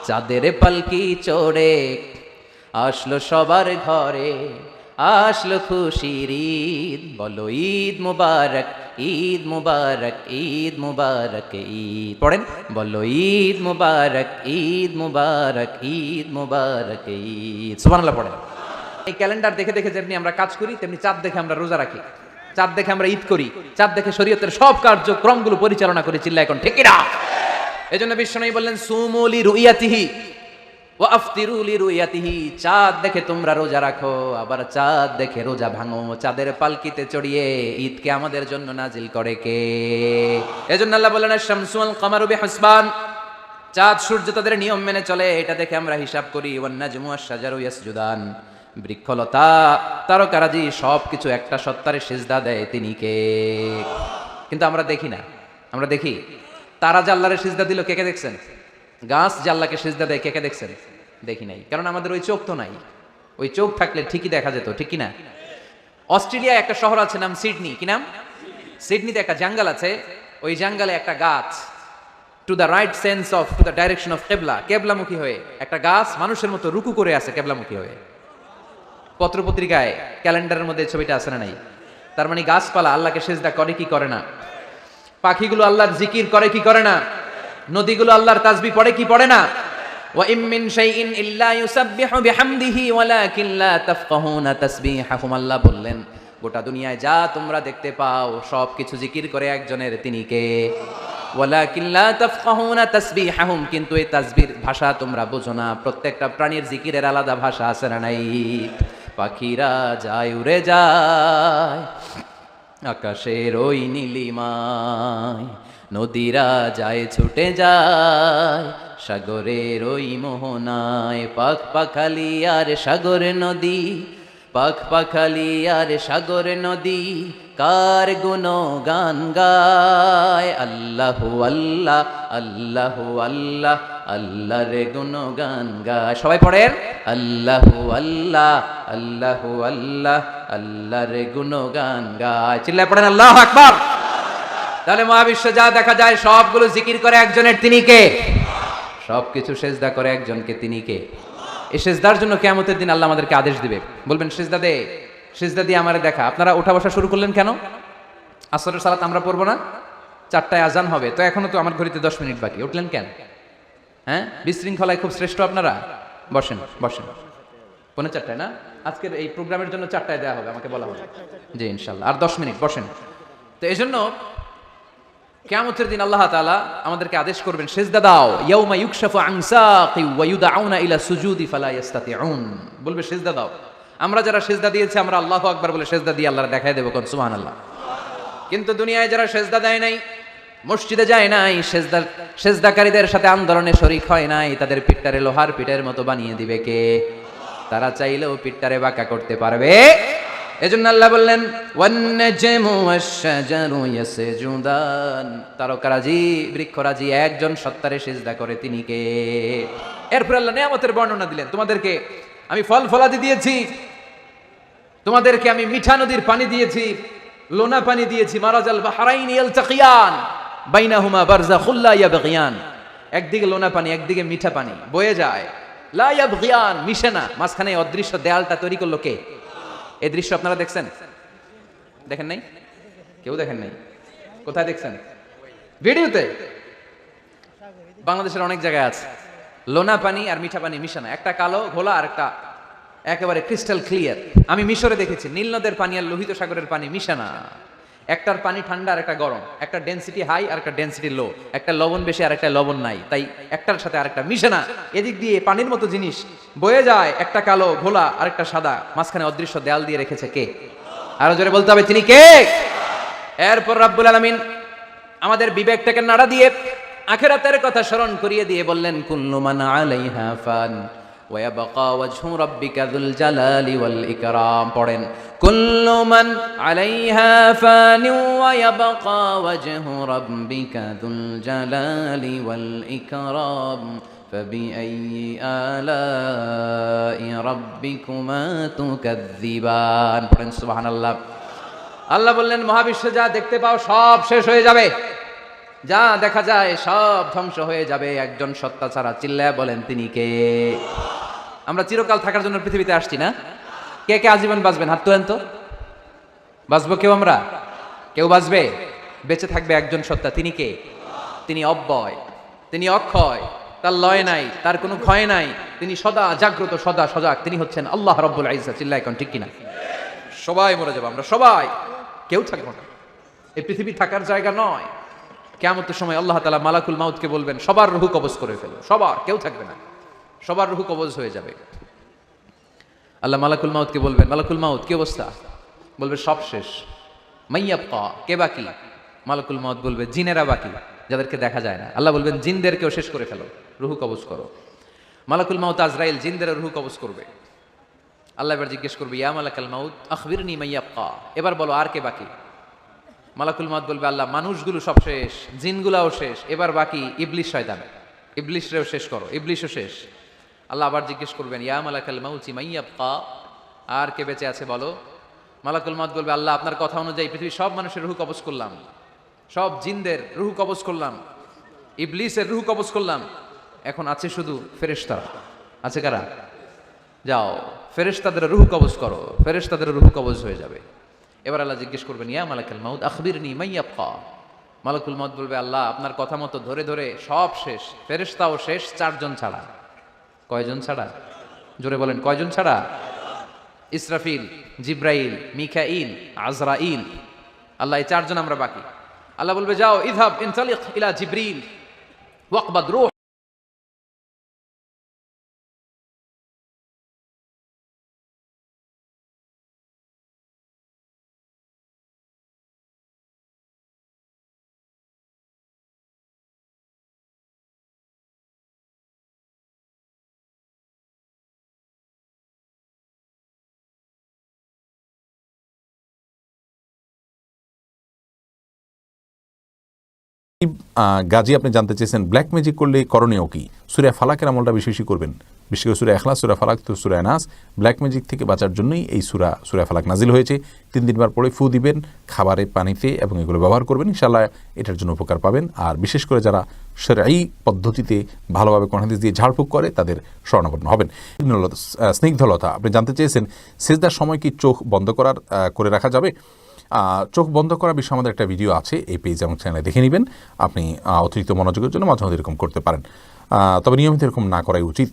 চাঁদের পালকি চড়ে আসলো সবার ঘরে, আসলো খুশির ঈদ, বলো ঈদ মুবারক, ঈদ মুবারক, ঈদ মুবারক, ঈদ পড়েন, বলো ঈদ মুবারক, ঈদ মুবারক, ঈদ মুবারক, ঈদ। সুবহানাল্লাহ পড়েন। এই ক্যালেন্ডার দেখে দেখে যেমনি আমরা কাজ করি, তেমনি চাঁদ দেখে আমরা রোজা রাখি, চাঁদ দেখে আমরা ঈদ করি, চাঁদ দেখে শরীয়তের সব কার্যক্রমগুলো পরিচালনা করি। চিল্লা এখন ঠিক কিনা? এজন্য বিশ্বনবী বললেন সুমু লিরুয়াতিহি ওয়া আফতিরু লিরুয়াতিহি, চাঁদ দেখে তোমরা রোজা রাখো, আবার চাঁদ দেখে রোজা ভাঙো। চাঁদের পালকিতে চড়িয়ে ঈদকে আমাদের জন্য নাজিল করে কে? এজন্য আল্লাহ বললেন আশ-শামসু ওয়াল কামারু বিহুসবান, চাঁদ সূর্য তাদের নিয়ম মেনে চলে, এটা দেখে আমরা হিসাব করি। ওয়ান নাজমু ওয়াশ-শাজারু ইয়াসজুদান, বৃক্ষলতা তারকারাজি সবকিছু একটা সত্তারে সিজদা দেয়, তিনি কে? কিন্তু আমরা দেখি না। আমরা দেখি তারা যে আল্লাহরে সিজদা দিল, কে কে দেখছেন? গাছ যে আল্লাহকে সিজদা দেয়, কে কে দেখছেন? দেখি নাই, কারণ আমাদের ওই চোখ তো নাই। ওই চোখ থাকলে ঠিকই দেখা যেত, ঠিক কিনা? অস্ট্রেলিয়ায় একটা শহর আছে নাম সিডনি, কি নাম? সিডনিতে একটা জঙ্গল আছে, ওই জঙ্গলে একটা গাছ to the right sense of to the direction of কেবলা, কেবলামুখী হয়ে একটা গাছ মানুষের মতো রুকু করে আছে কেবলামুখী হয়ে। পত্রপত্রিকায় ক্যালেন্ডারের মধ্যে ছবিটা আছে না নাই? তার মানে গাছপালা আল্লাহকে সিজদা করে কি করে না? পাখিগুলো আল্লাহর জিকির করে কি করে না? নদীগুলো আল্লাহর তাসবিহ পড়ে কি পড়ে না? ওয়া ইম মিন শাইইন ইল্লা ইউসাব্বিহু বিহামদিহি ওয়ালাকিন লা তাফকাহুনা তাসবিহাহুম, আল্লাহ বললেন গোটা দুনিয়ায় যা তোমরা দেখতে পাও সবকিছু জিকির করে একজনের, তিনি কে? ওয়ালাকিন লা তাফকাহুনা তাসবিহাহুম, কিন্তু এই তাসবিহর ভাষা তোমরা বোঝো না। প্রত্যেকটা প্রাণীর জিকিরের আলাদা ভাষা আছে না নাই? পাখিরা যায় উড়ে যায় আকাশের ওই নীলিমায়, নদীরা যায় ছুটে যায় সাগরের ওই মোহনায়। পাখ পাখালি আর সাগর নদী, পাখ পাখালি আর সাগর নদী কার গুণগান গায়। আল্লাহু আল্লাহ, আল্লাহু আল্লাহ, আল্লাহর গুণগান গায়। সবাই পড়েন আল্লাহু আল্লাহ, আল্লাহু আল্লাহ, আল্লাহর গুণগান গায়। চিল্লায় পড়েন আল্লাহু আকবার। তাহলে মহাবিশ্বে যা দেখা যায় সবগুলো জিকির করে একজনের, তিনি কে? সবকিছু সেজদা করে একজনকে, তিনি কে? এই সেজদার জন্য কিয়ামতের দিন আল্লাহ আমাদেরকে আদেশ দিবে, বলবেন সেজদা দে, সেজদা দিয়ে আমারে দেখা। আপনারা ওঠা বসা শুরু করলেন কেন? আসরের সালাত আমরা পড়বো না? 4টায় আজান হবে, তো এখনো তো আমার ঘড়িতে 10 মিনিট বাকি, উঠলেন কেন? হ্যাঁ, বিশৃঙ্খলায় খুব শ্রেষ্ঠ আপনারা। বসেন বসেন, 4:45 না? আজকের এই প্রোগ্রামের জন্য 4টায় দেওয়া হবে, আমাকে বলা হবে। জি ইনশাল্লাহ, আর 10 মিনিট বসেন। তো এই জন্য কিয়ামতের দিন আল্লাহ তাআলা আমাদেরকে আদেশ করবেন সেজদা দাও। ইয়াউমা ইউকশাফু আন সাকি ওয়া ইউদআউনা ইলা সুজুদি ফালা ইস্তাতিউন, বলবে সেজদা দাও। আমরা যারা সেজদা দিয়েছি আমরা আল্লাহু আকবার বলে সেজদা দিয়ে আল্লাহর দেখায় দেব, কোন সুবহানাল্লাহ। কিন্তু দুনিয়ায় যারা সেজদা দেয় নাই, মসজিদে যায় নাই, সেজদাকারীদের সাথে আন্দোলনে শরীক হয় নাই, তাদের পিঠটারে লোহার পিঠের মতো বানিয়ে দিবে কে? তারা চাইলেও পিঠটারে বাঁকা করতে পারবে। এজন্য আল্লাহ বললেন ওয়ান নাজমু ওয়াশ-শাজারু ইয়াসজুদান, তারকারাজি বৃক্ষরাজি একজন সত্তারে সিজদা করে, তিনি কে? এরপর আল্লাহ নিয়ামতের বর্ণনা দিলেন, তোমাদেরকে আমি ফল ফলাদি দিয়েছি, তোমাদেরকে আমি মিঠা নদীর পানি দিয়েছি, লোনা পানি দিয়েছি। মারাজাল বাহরাইন ইয়ালতাকিয়ান বাইনাহুমা বারযাখুল লা ইয়াবগিয়ান, একদিকে লোনা পানি একদিকে মিঠা পানি বয়ে যায়, লা ইয়াবগিয়ান, মিশে না, মাঝখানে অদৃশ্য দেয়ালটা তৈরি করলো কে? এই দৃশ্য আপনারা দেখছেন? দেখেন নাই? কেউ দেখেন নাই? কোথায় দেখছেন? ভিডিওতে। বাংলাদেশের অনেক জায়গায় আছে লোনা পানি আর মিঠা পানি মিশানো, একটা কালো ঘোলা আর একটা একেবারে ক্রিস্টাল ক্লিয়ার। আমি মিশরে দেখেছি নীল নদের পানি আর লোহিত সাগরের পানি মিশানা, একটার পানি ঠান্ডা আর একটা গরম, একটা ডেনসিটি হাই আর একটা ডেনসিটি লো, একটা লবণ বেশি আর একটা লবণ নাই, তাই একটার সাথে আরেকটা মিশে না। এদিক দিয়ে পানির মতো জিনিস বয়ে যায়, একটা কালো ঘোলা আর একটা সাদা, মাঝখানে অদৃশ্য দেয়াল দিয়ে রেখেছে কে? আরো জোরে বলতে হবে, তিনি কে? এরপর রাব্বুল আলামিন আমাদের বিবেকটাকে নাড়া দিয়ে আখিরাতের কথা স্মরণ করিয়ে দিয়ে বললেন কুল্লু মান আলাইহা ফান ওয়া ইয়াবকা ওয়াজহু রাব্বিকা যুল জালালি ওয়াল ইকরাম। পড়েন কুল্লু মান আলাইহা ফান ওয়া ইয়াবকা ওয়াজহু রাব্বিকা যুল জালালি ওয়াল ইকরাম ফাবিআইয়ি আলাই রাব্বিকুমা তুকাযযিবান। পড়েন সুবহানাল্লাহ। আল্লাহ বললেন মহাবিশ্বে যা দেখতে পাও সব শেষ হয়ে যাবে, যা দেখা যায় সব ধ্বংস হয়ে যাবে একজন সত্তা ছাড়া। চিল্লায় বলেন তিনি কে? আমরা চিরকাল থাকার জন্য পৃথিবীতে আসছি না? কে কে আজীবন বাঁচবেন? হাত তোলেন তো। বাঁচবো কেউ? আমরা কেউ বাঁচবে? বেঁচে থাকবে একজন সত্তা, তিনি কে? তিনি অব্যয়, তিনি অক্ষয়, তার লয় নাই, তার কোনো ক্ষয় নাই, তিনি সদা জাগ্রত, সদা সজাগ, তিনি হচ্ছেন আল্লাহ রাব্বুল ইজ্জত। চিল্লায় এখন ঠিক কিনা? সবাই মরে যাবো আমরা, সবাই, কেউ থাকবো না। এই পৃথিবী থাকার জায়গা নয়। কিয়ামতের সময় আল্লাহ তাআলা মালাকুল মাউতকে বলবেন সবার রূহ কবজ করে ফেলো, সবার, কেউ থাকবে না, সবার রূহ কবজ হয়ে যাবে। আল্লাহ মালাকুল মাউতকে বলবেন, মালাকুল মাউত কি অবস্থা? বলবে সব শেষ। মাইয়াবকা, কে বাকি? মালাকুল মাউত বলবে জিনেরা বাকি, যাদেরকে দেখা যায় না। আল্লাহ বলবেন জিনদেরকেও শেষ করে ফেলো, রুহু কবজ করো। মালাকুল মাউত আজরাইল জিনদের রুহু কবজ করবে। আল্লাহ এবার জিজ্ঞেস করবে ইয়া মালাকাল মাউত আখবিরনি মাইয়াবকা, এবার বলো আর কে বাকি? মালাকুল মাউত বলবে আল্লাহ মানুষগুলো সব শেষ, জিনগুলাও শেষ, এবার বাকি ইবলিশ শয়তান, ইবলিশরেও শেষ করো, ইবলিশও শেষ। আল্লাহ আবার জিজ্ঞেস করবেন ইয়া মালাকাল মাউতি মাইয়াবকা, আর কে বেঁচে আছে বলো? মালাকুল মাউত বলবে আল্লাহ আপনার কথা অনুযায়ী পৃথিবীর সব মানুষের রুহু কবজ করলাম, সব জিনদের রুহু কবজ করলাম, ইবলিসের রুহু কবজ করলাম, এখন আছে শুধু ফেরেশতারা। আছে কারা? যাও ফেরেশতাদের রুহু কবজ করো, ফেরেশতাদের রুহু কবজ হয়ে যাবে। এবার আল্লাহ জিজ্ঞেস করবেন ইয়া মালাকাল মাউত আখবিরনি মাইয়াবকা। মালাকুল মাউত বলবে আল্লাহ আপনার কথা মতো ধরে ধরে সব শেষ, ফেরেশতাও শেষ, চারজন ছাড়া। কয়জন ছাড়া? জোরে বলেন কয়জন ছাড়া? ইসরাফিল, জিব্রাইল, মিকাইল, আজরাইল। আল্লাহ এই চারজন আমরা বাকি। আল্লাহ বলবে যাও ইযহাব ইনতালিক ইলা জিবরিল ওয়াকবাদ রূহ। গাজী আপনি জানতে চেয়েছেন ব্ল্যাক ম্যাজিক করলে করণীয় কি? সূরা ফালাকের আমলটা বেশি বেশি করবেন, বিশেষ করে সূরা ইখলাস, সূরা ফালাক, তো সূরা নাস। ব্ল্যাক ম্যাজিক থেকে বাঁচার জন্যই এই সূরা ফালাক নাজিল হয়েছে। 3 বার পরে ফু দিবেন খাবারে, পানিতে, এবং এগুলো ব্যবহার করবেন, ইনশাআল্লাহ এটার জন্য উপকার পাবেন। আর বিশেষ করে যারা শরঈ পদ্ধতিতে ভালোভাবে কোরআন হাদিস দিয়ে ঝাড়ফুঁক করে তাদের শরণাপন্ন হবেন। স্নিগ্ধলতা আপনি জানতে চেয়েছেন সিজদার সময় কি চোখ বন্ধ করে রাখা যাবে? চোখ বন্ধ করা বিষয়ে আমাদের একটা ভিডিও আছে, এই পেজ এবং চ্যানেলে দেখে নেবেন। আপনি অতিরিক্ত মনোযোগের জন্য মাঝে মাঝে এরকম করতে পারেন, তবে নিয়মিত এরকম না করাই উচিত।